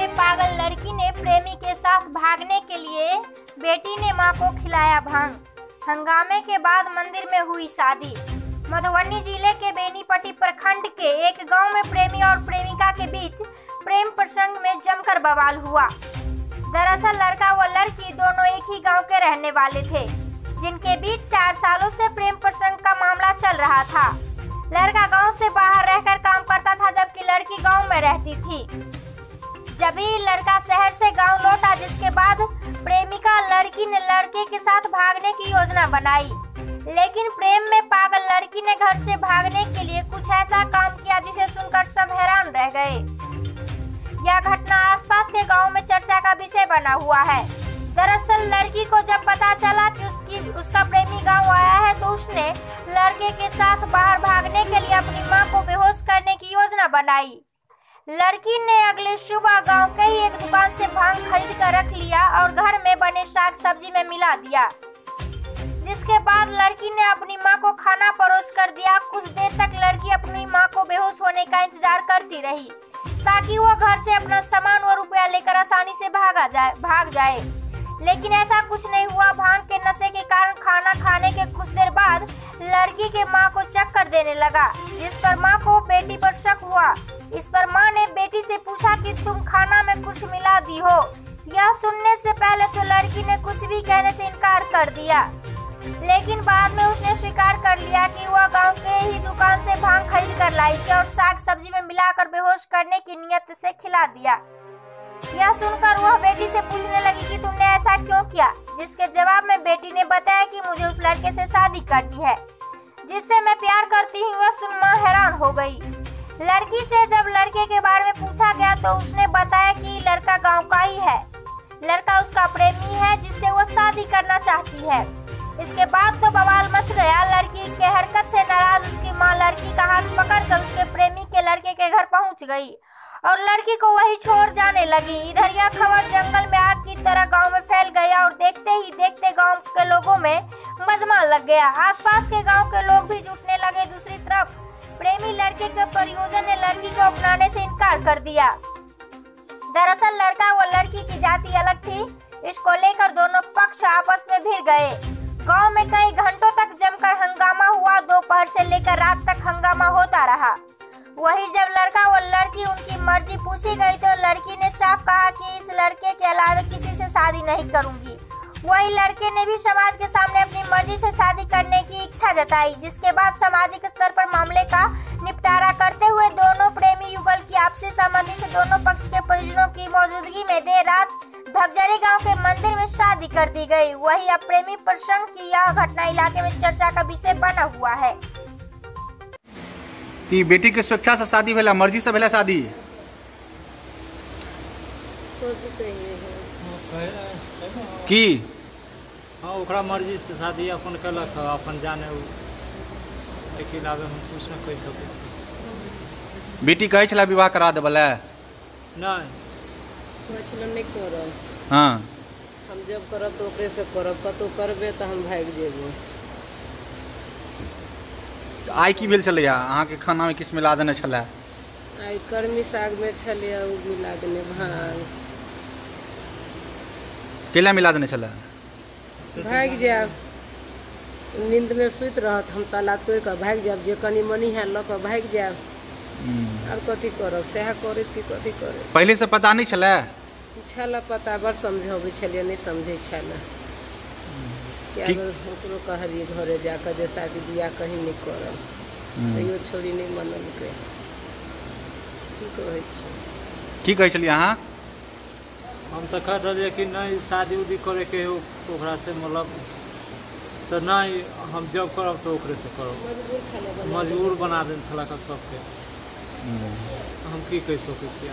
में पागल लड़की ने प्रेमी के साथ भागने के लिए बेटी ने मां को खिलाया भांग। हंगामे के बाद मंदिर में हुई शादी। मधुबनी जिले के बेनीपट्टी प्रखंड के एक गांव में प्रेमी और प्रेमिका के बीच प्रेम प्रसंग में जमकर बवाल हुआ। दरअसल लड़का व लड़की दोनों एक ही गांव के रहने वाले थे, जिनके बीच 4 सालों से प्रेम प्रसंग का मामला चल रहा था। लड़का गांव से बाहर रहकर काम करता था, जबकि लड़की गांव में रहती थी। जब ही लड़का शहर से गांव लौटा, जिसके बाद प्रेमिका लड़की ने लड़के के साथ भागने की योजना बनाई, लेकिन प्रेम में पागल लड़की ने घर से भागने के लिए कुछ ऐसा काम किया जिसे सुनकर सब हैरान रह गए। यह घटना आसपास के गांव में चर्चा का विषय बना हुआ है। दरअसल लड़की को जब पता चला कि उसका प्रेमी गांव आया है, तो उसने लड़के के साथ बाहर भागने के लिए अपनी मां को बेहोश करने की योजना बनाई। लड़की ने अगले सुबह गांव के ही एक दुकान से भांग खरीद कर रख लिया और घर में बने साग सब्जी में मिला दिया, जिसके बाद लड़की ने अपनी मां को खाना परोस कर दिया। कुछ देर तक लड़की अपनी मां को बेहोश होने का इंतजार करती रही, ताकि वो घर से अपना सामान व रुपया लेकर आसानी से भाग जाए, लेकिन ऐसा कुछ नहीं हुआ। भांग के नशे के कारण खाना खाने के कुछ देर बाद लड़की के मां को चक्कर देने लगा, जिस पर मां को बेटी पर शक हुआ। इस पर मां ने बेटी से पूछा कि तुम खाना में कुछ मिला दी हो। यह सुनने से पहले तो लड़की ने कुछ भी कहने से इनकार कर दिया, लेकिन बाद में उसने स्वीकार कर लिया कि वह गांव के ही दुकान से भांग खरीद कर लाई थी और साग सब्जी में मिलाकर बेहोश करने की नियत से खिला दिया। यह सुनकर वह बेटी से पूछने लगी कि तुमने ऐसा क्यों किया, जिसके जवाब में बेटी ने बताया कि मुझे उस लड़के से शादी करनी है, जिससे मैं प्यार करती हूँ। वह सुन मां हैरान हो गई। लड़की से जब लड़के के बारे में पूछा गया तो उसने बताया कि लड़का गांव का ही है, लड़का उसका प्रेमी है जिससे वो शादी करना चाहती है। इसके बाद तो बवाल मच गया। लड़की के हरकत से नाराज उसकी मां लड़की का हाथ पकड़कर उसके प्रेमी के लड़के के घर पहुंच गई और लड़की को वही छोड़ जाने लगी। इधर यह खबर जंगल में आग की तरह गांव में फैल गया और देखते ही देखते गांव के लोगों में मजमा लग गया। आसपास के गांव के लोग भी जुटने लगे। दूसरी तरफ प्रेमी लड़के के परिजन ने लड़की को अपनाने से इनकार कर दिया। दरअसल लड़का व लड़की की जाति अलग थी। इसको लेकर दोनों पक्ष आपस में भिड़ गए। गांव में कई घंटों तक जमकर हंगामा हुआ। दोपहर से लेकर रात तक हंगामा होता रहा। वही जब लड़का व लड़की उनकी मर्जी पूछी गई तो लड़की ने साफ कहा कि इस लड़के के अलावा किसी से शादी नहीं करूंगी। वही लड़के ने भी समाज के सामने अपनी मर्जी से शादी करने की इच्छा जताई, जिसके बाद सामाजिक स्तर पर मामले का निपटारा करते हुए दोनों प्रेमी युगल की आपसी सहमति से दोनों पक्ष के परिजनों की मौजूदगी में देर रात धगजरी गांव के मंदिर में शादी कर दी गई। वही अब प्रेमी प्रसंग की यह घटना इलाके में चर्चा का विषय बना हुआ है। कि बेटी के स्वेच्छा से शादी भेला, मर्जी से भेला शादी? की हाँ, ओकरा मर्जी से शादी अपन कलक, अपन जाने लेकिन आगे हम कुछ न कह सकै छी। बेटी कहै छला विवाह करा देबला? नहीं करब। हाँ, हम जब करब तो ओकरे से करब, कतौ करबे तो हम भाग जेबो। आई की भेल छलैया? अहाँ के खाना में किछ मिला देने छला? आई कर्मी साग में छलैया, उ मिला देने भांग। केला मिला देने छला? भाग जाब, नींद में सुत रहत, हम ताला तोड़ कर भाग जाब। जे कनी मनी है ल के भाग जाब। और कथी करब, सह करे कि कथी करे। पहले से पता नहीं छला? छला पता, बड़ समझाबै छलिए, नहीं समझे छला। क्या ओकरो कहलिए घरे जाकर जे शादी बियाह कहीं नहीं करब, तैयो छोरी नहीं मनल के। की कहै छी? की कहै छलिए अहाँ? हम तो कह रहे कि नहीं शादी उदी करे के ओकरा से, मतलब तो नहीं हम जब करब तो ओकरे से करब। मजबूर बना देने छला का सबके। हम की कह सकै छी?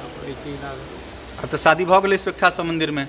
अब तो शादी भ गेलै स्वेच्छा से मंदिर में?